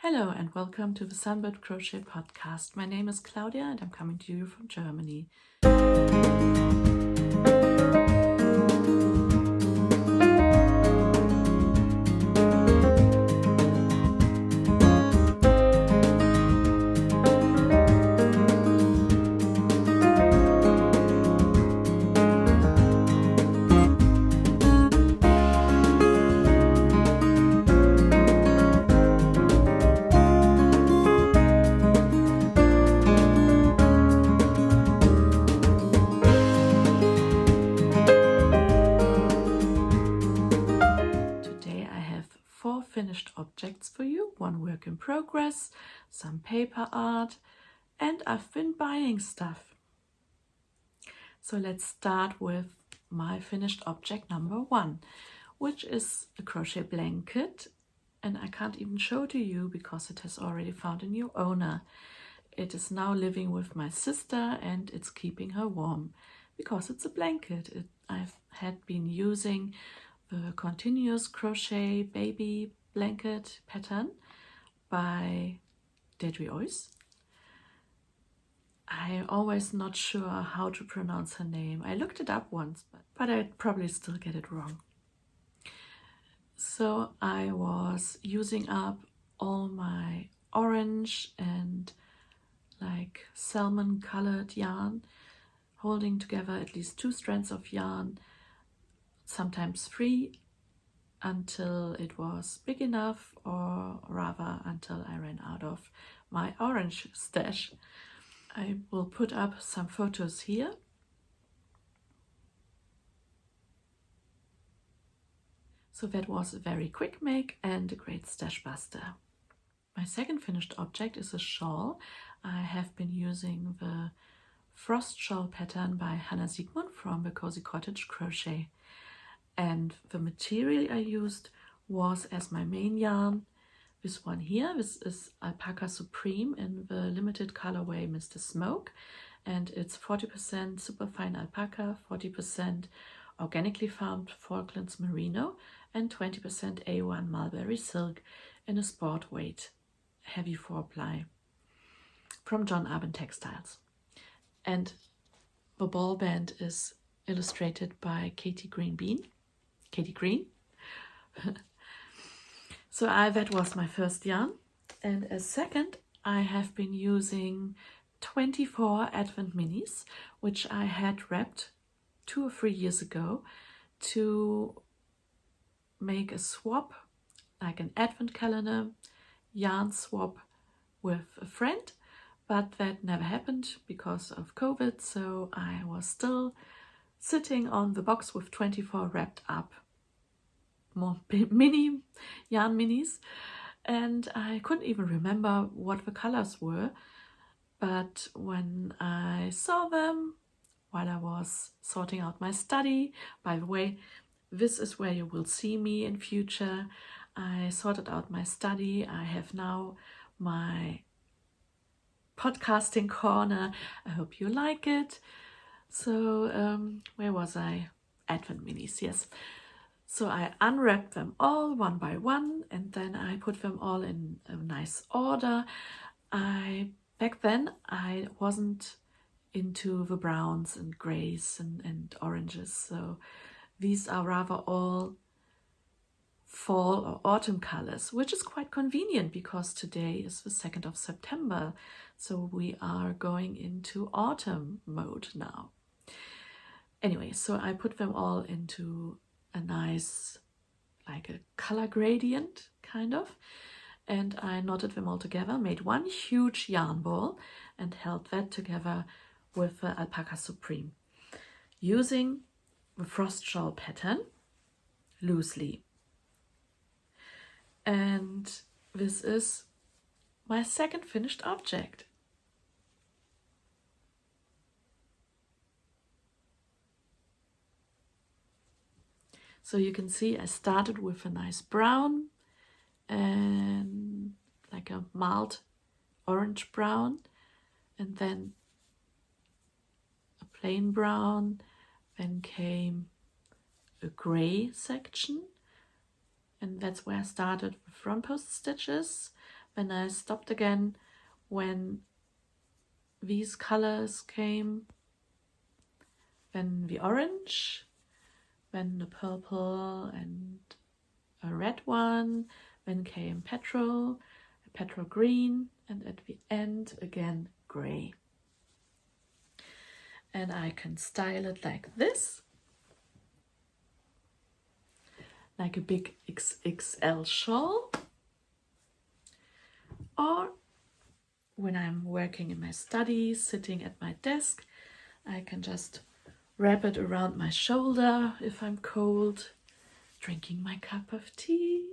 Hello and welcome to the Sunbirdcrochet podcast. My name is Claudia and I'm coming to you from Germany. Finished objects for you, one work in progress, some paper art, and I've been buying stuff. So let's start with my finished object number 1, which is a crochet blanket, and I can't even show to you because it has already found a new owner. It is now living with my sister and it's keeping her warm because it's a blanket. I've had been using the continuous crochet baby blanket pattern by Dedri Uys. I'm always not sure how to pronounce her name. I looked it up once, but I'd probably still get it wrong. So I was using up all my orange and like salmon colored yarn, holding together at least 2 strands of yarn, sometimes 3, until it was big enough, or rather until I ran out of my orange stash. I will put up some photos here. So that was a very quick make and a great stash buster. My second finished object is a shawl. I have been using the Frost Shawl pattern by Heidesand from the Cozy Cottage Crochet. And the material I used was as my main yarn this one here. This is Alpaca Supreme in the limited colorway Mr. Smoke, and it's 40% superfine alpaca, 40% organically farmed Falklands merino, and 20% A1 mulberry silk in a sport weight heavy 4-ply from John Abend Textiles. And the ball band is illustrated by Katie Green. So that was my first yarn, and as second I have been using 24 Advent minis, which I had wrapped 2 or 3 years ago to make a swap, like an Advent calendar yarn swap with a friend, but that never happened because of COVID, so I was still sitting on the box with 24 wrapped up more mini yarn minis, and I couldn't even remember what the colors were. But when I saw them while I was sorting out my study, by the way, this is where you will see me in future. I sorted out my study. I have now my podcasting corner. I hope you like it. So where was I? Advent minis, yes. So I unwrapped them all one by one, and then I put them all in a nice order. Back then I wasn't into the browns and grays and oranges, so these are rather all fall or autumn colors, which is quite convenient because today is the 2nd of September, so we are going into autumn mode now. Anyway, so I put them all into a nice, like a color gradient kind of, and I knotted them all together, made one huge yarn ball and held that together with the Alpaca Supreme using the Frost Shawl pattern loosely. And this is my second finished object. So you can see I started with a nice brown and like a mild orange brown, and then a plain brown, then came a gray section, and that's where I started with front post stitches. when I stopped again when these colors came, when the orange, then the purple and a red one, then came petrol green, and at the end again gray. And I can style it like this, like a big XXL shawl, or when I'm working in my study, sitting at my desk, I can just wrap it around my shoulder if I'm cold, drinking my cup of tea.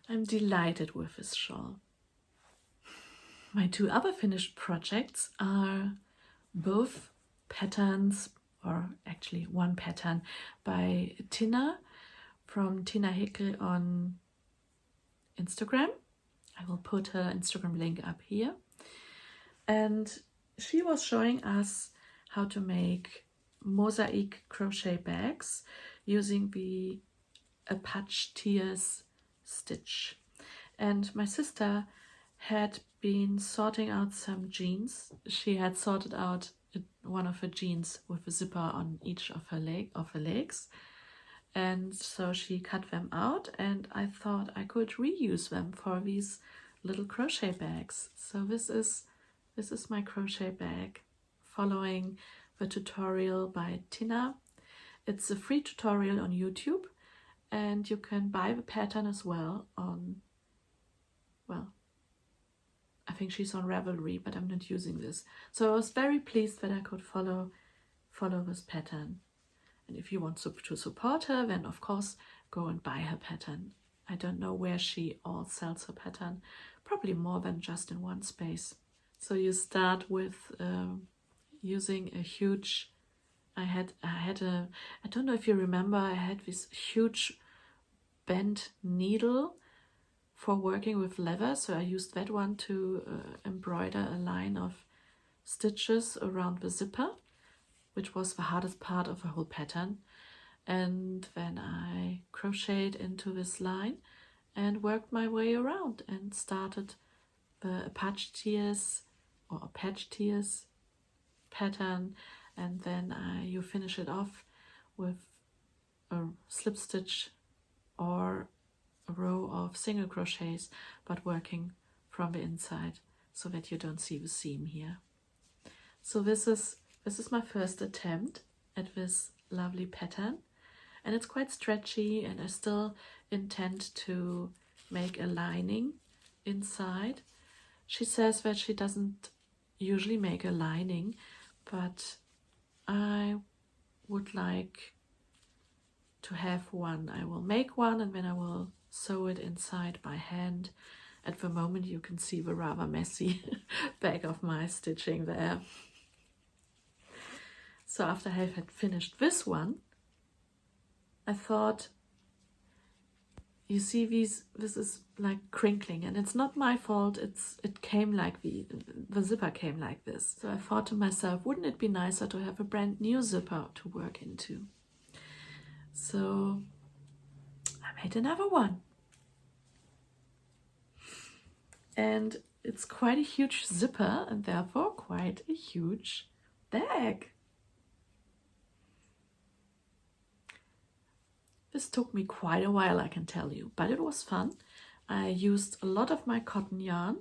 I'm delighted with this shawl. My two other finished projects are both patterns, or actually one pattern by Tina from Tina Hickel on Instagram. I will put her Instagram link up here. And she was showing us how to make mosaic crochet bags using the Alpaca Tears stitch. And my sister had been sorting out some jeans. She had sorted out one of her jeans with a zipper on each of her legs, and so she cut them out, and I thought I could reuse them for these little crochet bags. So this is my crochet bag following the tutorial by Tina. It's a free tutorial on YouTube, and you can buy the pattern as well on, well, I think she's on Ravelry, but I'm not using this. So I was very pleased that I could follow this pattern. And if you want to support her, then of course go and buy her pattern. I don't know where she all sells her pattern, probably more than just in one space. So you start with using a huge, I don't know if you remember, I had this huge bent needle for working with leather, so I used that one to embroider a line of stitches around the zipper, which was the hardest part of the whole pattern. And then I crocheted into this line and worked my way around and started the Alpaca Tears or Alpaca Tears pattern, and then you finish it off with a slip stitch or a row of single crochets, but working from the inside so that you don't see the seam here. So this is my first attempt at this lovely pattern, and it's quite stretchy, and I still intend to make a lining inside. She says that she doesn't usually make a lining, but I would like to have one. I will make one and then I will sew it inside by hand. At the moment you can see the rather messy back of my stitching there. So after I had finished this one, I thought, you see this is like crinkling, and it's not my fault, it came like the zipper came like this. So I thought to myself, wouldn't it be nicer to have a brand new zipper to work into? So I made another one. And it's quite a huge zipper and therefore quite a huge bag. This took me quite a while, I can tell you, but it was fun. I used a lot of my cotton yarn.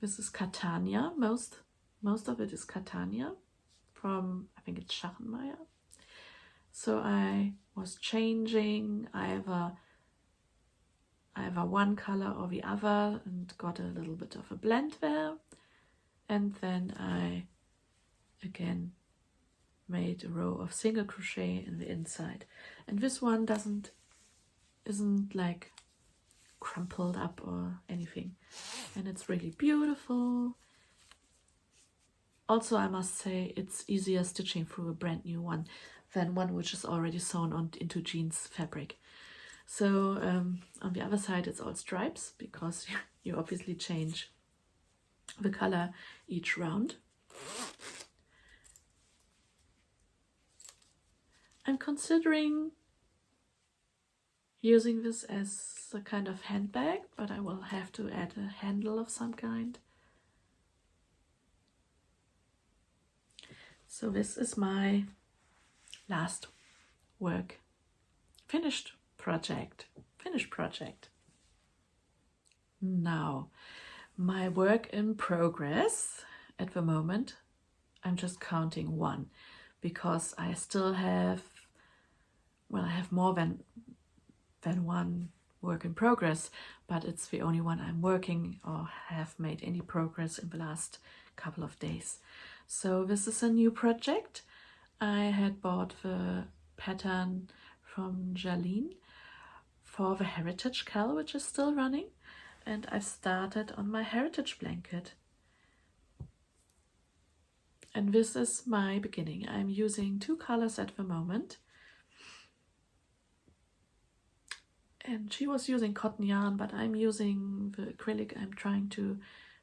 This is Catania, most of it is Catania from, I think it's Schachenmeier. So I was changing either one color or the other and got a little bit of a blend there. And then I again made a row of single crochet in the inside. And this one isn't like crumpled up or anything. And it's really beautiful. Also, I must say it's easier stitching through a brand new one than one which is already sewn into jeans fabric. So on the other side it's all stripes, because you obviously change the color each round. I'm considering using this as a kind of handbag, but I will have to add a handle of some kind. So this is my last work, finished project. Now, my work in progress at the moment, I'm just counting one, because I still have, well, I have more than one work in progress, but it's the only one I'm working or have made any progress in the last couple of days. So this is a new project. I had bought the pattern from Jaline for the Heritage Cal, which is still running, and I've started on my Heritage blanket. And this is my beginning. I'm using 2 colors at the moment. And she was using cotton yarn, but I'm using the acrylic. I'm trying to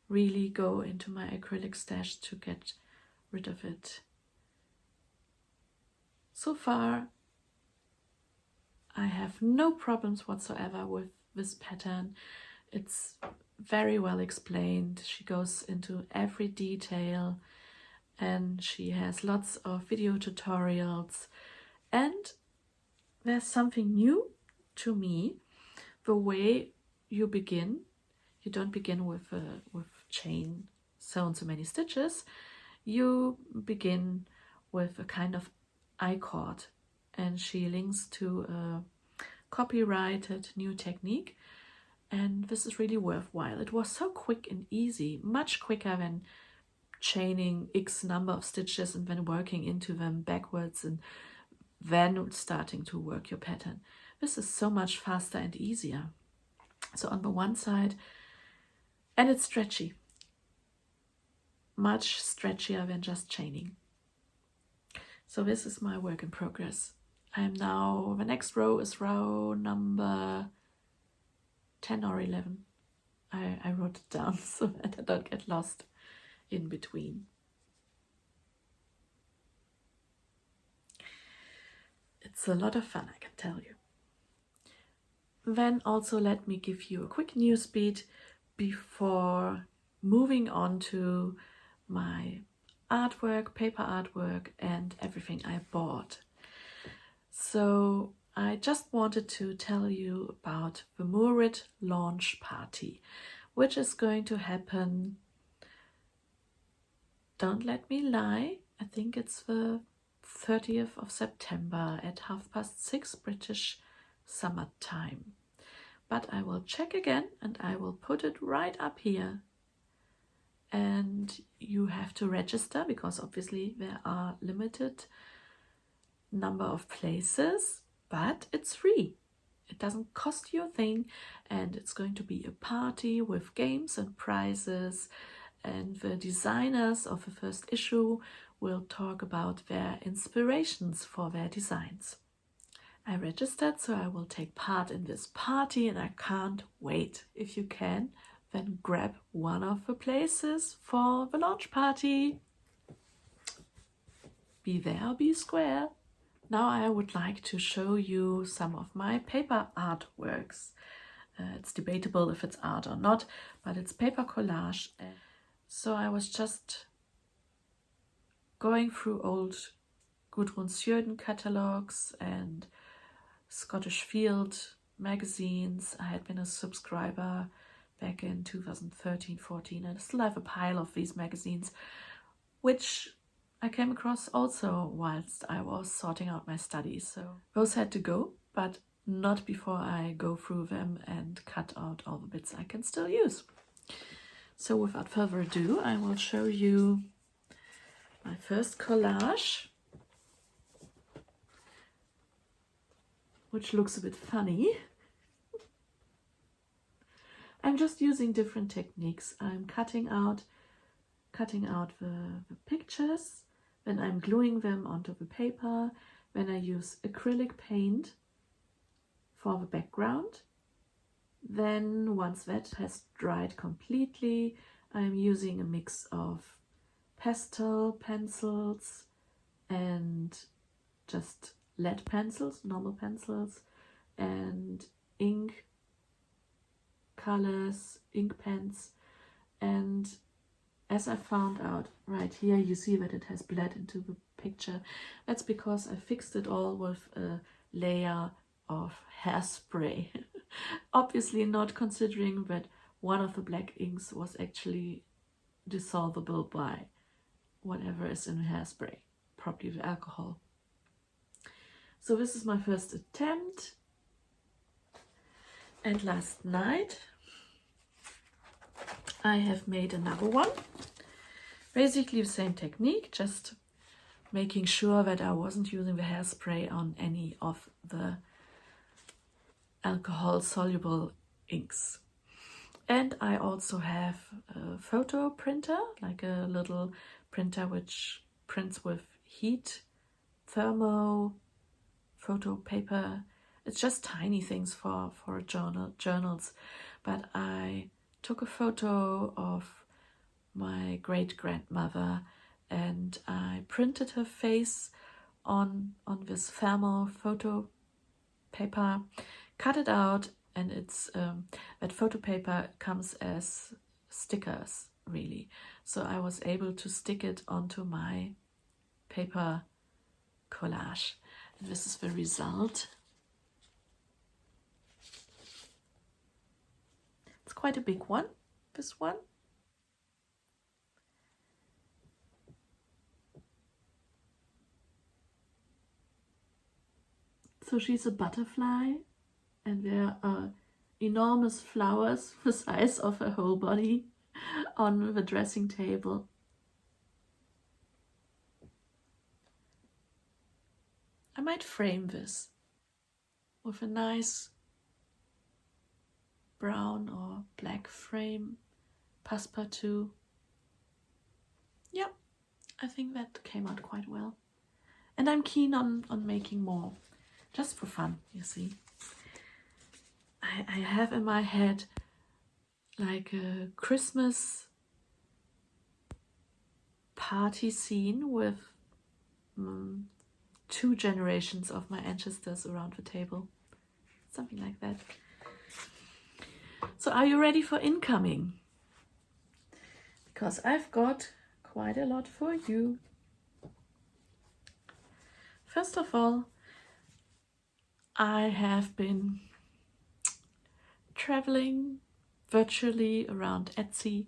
really go into my acrylic stash to get rid of it. So far, I have no problems whatsoever with this pattern. It's very well explained. She goes into every detail, and she has lots of video tutorials. And there's something new to me, the way you begin. You don't begin with chain sewn so many stitches. You begin with a kind of I-cord, and she links to a copyrighted new technique, and this is really worthwhile. It was so quick and easy, much quicker than chaining X number of stitches and then working into them backwards and then starting to work your pattern. This is so much faster and easier. So on the one side, and it's stretchy, much stretchier than just chaining. So this is my work in progress. I am now, the next row is row number 10 or 11. I wrote it down so that I don't get lost in between. It's a lot of fun, I can tell you. Then also let me give you a quick news beat before moving on to my artwork, paper artwork, and everything I bought. So I just wanted to tell you about the Moorit launch party, which is going to happen, don't let me lie, I think it's the 30th of September at 6:30 British summer time. But I will check again and I will put it right up here. And you have to register because obviously there are limited number of places, but it's free. It doesn't cost you a thing, and it's going to be a party with games and prizes, and the designers of the first issue will talk about their inspirations for their designs. I registered, so I will take part in this party and I can't wait. If you can, then grab one of the places for the launch party. Be there or be square. Now I would like to show you some of my paper artworks. It's debatable if it's art or not, but it's paper collage. So I was just going through old Gudrun Sjøden catalogs and Scottish Field magazines. I had been a subscriber back in 2013-14 and I still have a pile of these magazines, which I came across also whilst I was sorting out my studies. So those had to go, but not before I go through them and cut out all the bits I can still use. So without further ado, I will show you my first collage, which looks a bit funny. I'm just using different techniques. I'm cutting out the pictures, then I'm gluing them onto the paper, then I use acrylic paint for the background. Then once that has dried completely, I'm using a mix of pastel pencils and just lead pencils, normal pencils, and ink colors, ink pens. And as I found out right here, you see that it has bled into the picture. That's because I fixed it all with a layer of hairspray. Obviously not considering that one of the black inks was actually dissolvable by whatever is in hairspray, probably the alcohol. So this is my first attempt. And last night I have made another one. Basically the same technique, just making sure that I wasn't using the hairspray on any of the alcohol soluble inks. And I also have a photo printer, like a little printer which prints with heat, thermo, photo paper. It's just tiny things for journals. But I took a photo of my great-grandmother and I printed her face on this thermal photo paper, cut it out, and it's that photo paper comes as stickers, really. So I was able to stick it onto my paper collage. And this is the result. It's quite a big one, this one. So she's a butterfly, and there are enormous flowers the size of her whole body on the dressing table. I might frame this with a nice brown or black frame, passepartout. Yeah, I think that came out quite well. And I'm keen on making more, just for fun, you see. I have in my head like a Christmas party scene with 2 generations of my ancestors around the table. Something like that. So are you ready for incoming? Because I've got quite a lot for you. First of all, I have been traveling virtually around Etsy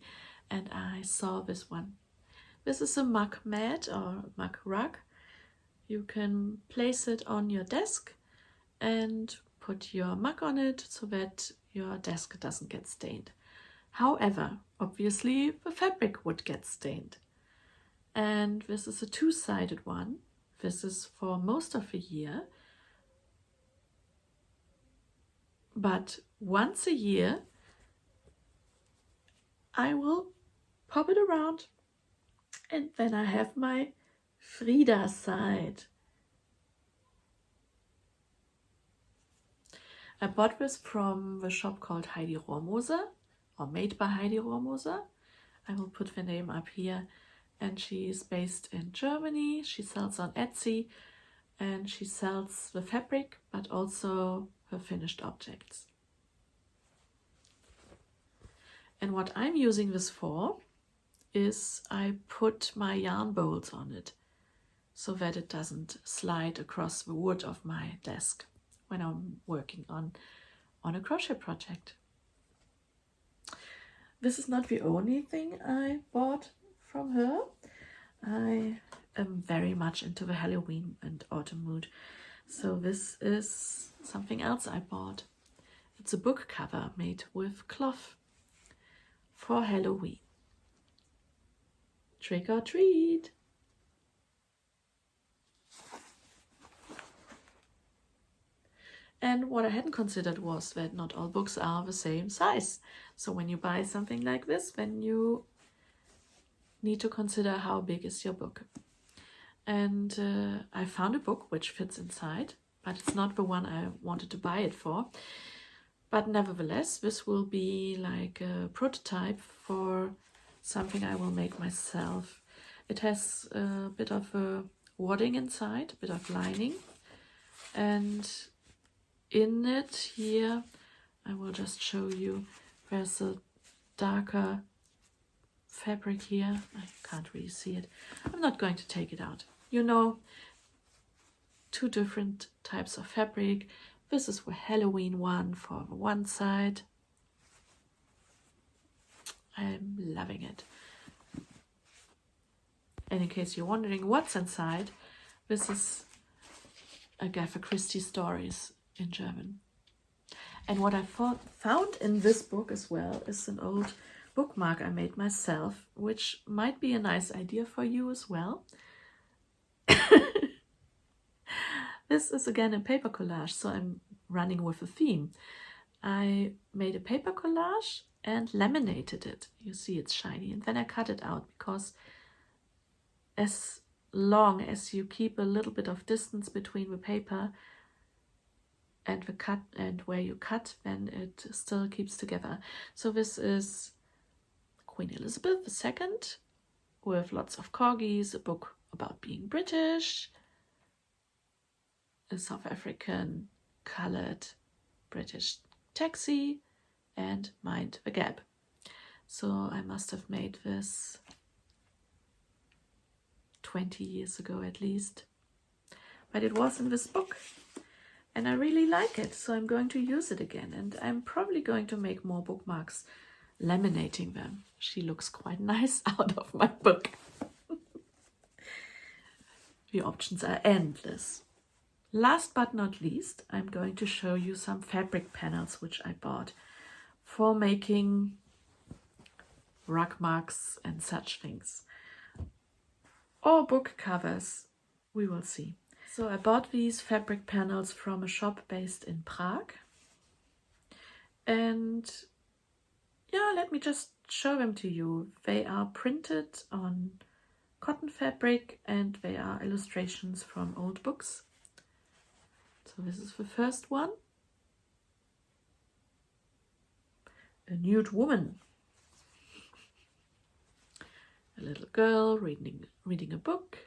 and I saw this one. This is a mug mat or mug rug. You can place it on your desk and put your mug on it so that your desk doesn't get stained. However, obviously the fabric would get stained. And this is a 2-sided one. This is for most of the year. But once a year, I will pop it around and then I have my Frida side. I bought this from the shop called Heidi Rohrmoser, or made by Heidi Rohrmoser. I will put the name up here. And she is based in Germany. She sells on Etsy and she sells the fabric, but also her finished objects. And what I'm using this for is I put my yarn bolts on it so that it doesn't slide across the wood of my desk when I'm working on a crochet project. This is not the only thing I bought from her. I am very much into the Halloween and autumn mood. So this is something else I bought. It's a book cover made with cloth for Halloween. Trick or treat! And what I hadn't considered was that not all books are the same size. So when you buy something like this, then you need to consider how big is your book. And I found a book which fits inside, but it's not the one I wanted to buy it for. But nevertheless, this will be like a prototype for something I will make myself. It has a bit of a wadding inside, a bit of lining, and in it here. I will just show you. There's a darker fabric here. I can't really see it. I'm not going to take it out. You know, two different types of fabric. This is the Halloween one for the one side. I'm loving it. And in case you're wondering what's inside, this is Agatha Christie stories in German. And what I found in this book as well is an old bookmark I made myself, which might be a nice idea for you as well. This is again a paper collage, so I'm running with a theme. I made a paper collage and laminated it. You see it's shiny, and then I cut it out, because as long as you keep a little bit of distance between the paper and the cut and where you cut, then it still keeps together. So this is Queen Elizabeth II with lots of corgis, a book about being British, a South African colored British taxi, and Mind the Gap. So I must have made this 20 years ago at least, but it was in this book and I really like it, so I'm going to use it again, and I'm probably going to make more bookmarks laminating them. She looks quite nice out of my book. The options are endless. Last but not least, I'm going to show you some fabric panels which I bought for making rug marks and such things, or book covers, we will see. So I bought these fabric panels from a shop based in Prague, and yeah, let me just show them to you. They are printed on cotton fabric and they are illustrations from old books. So this is the first one. A nude woman. A little girl reading a book.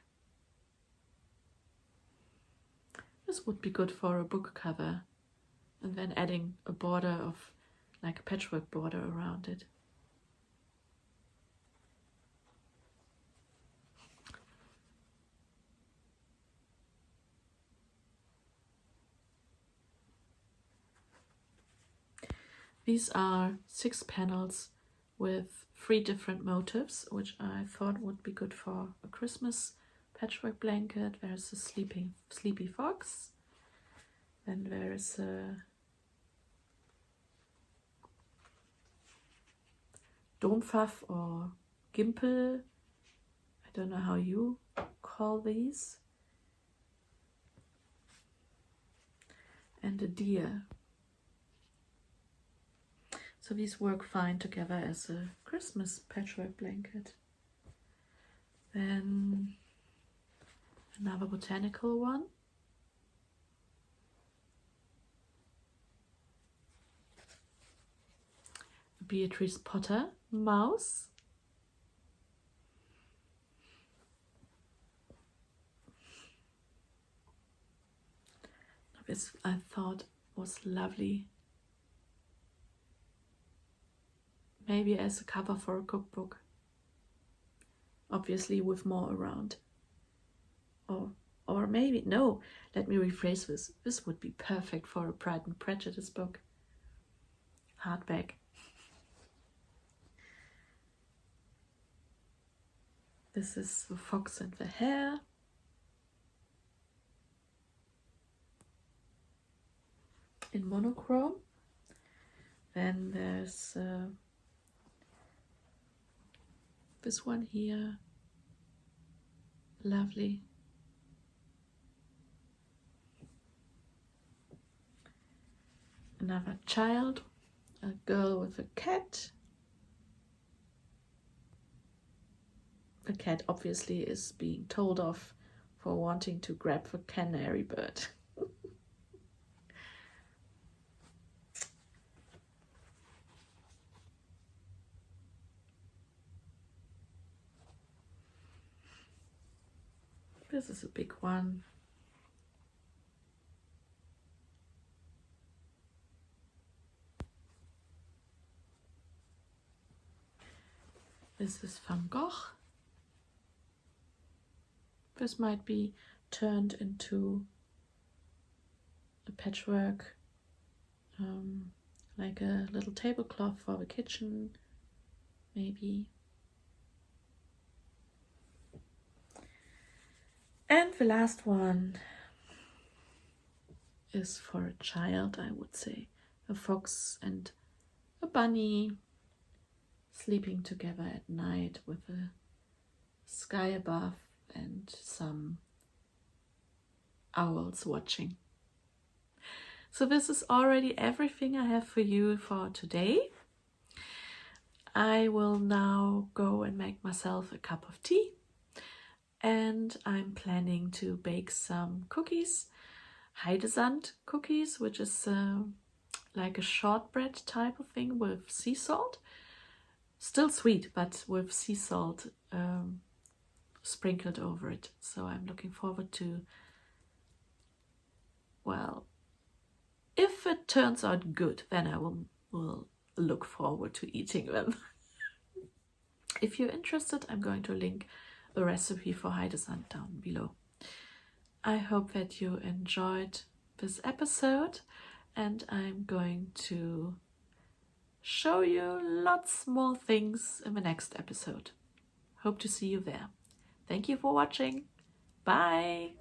This would be good for a book cover, and then adding a border of, like a patchwork border around it. These are 6 panels with 3 different motifs, which I thought would be good for a Christmas patchwork blanket. There's a sleepy fox. Then there's a Domfaff or Gimpel. I don't know how you call these. And a deer. So these work fine together as a Christmas patchwork blanket. Then another botanical one. A Beatrice Potter mouse. This I thought was lovely. Maybe as a cover for a cookbook. Obviously with more around. Or maybe, no, let me rephrase this. This would be perfect for a Pride and Prejudice book. Hardback. This is the fox and the hare. In monochrome. Then there's this one here. Lovely. Another child, a girl with a cat. The cat obviously is being told off for wanting to grab the canary bird. This is a big one. This is Van Gogh. This might be turned into a patchwork, like a little tablecloth for the kitchen, maybe. And the last one is for a child, I would say. A fox and a bunny sleeping together at night with a sky above and some owls watching. So this is already everything I have for you for today. I will now go and make myself a cup of tea, and I'm planning to bake some cookies, Heidesand cookies, which is like a shortbread type of thing with sea salt. Still sweet, but with sea salt sprinkled over it. So I'm looking forward to, well, if it turns out good, then I will look forward to eating them. If you're interested, I'm going to link a recipe for Heidesand down below. I hope that you enjoyed this episode, and I'm going to show you lots more things in the next episode. Hope to see you there. Thank you for watching. Bye!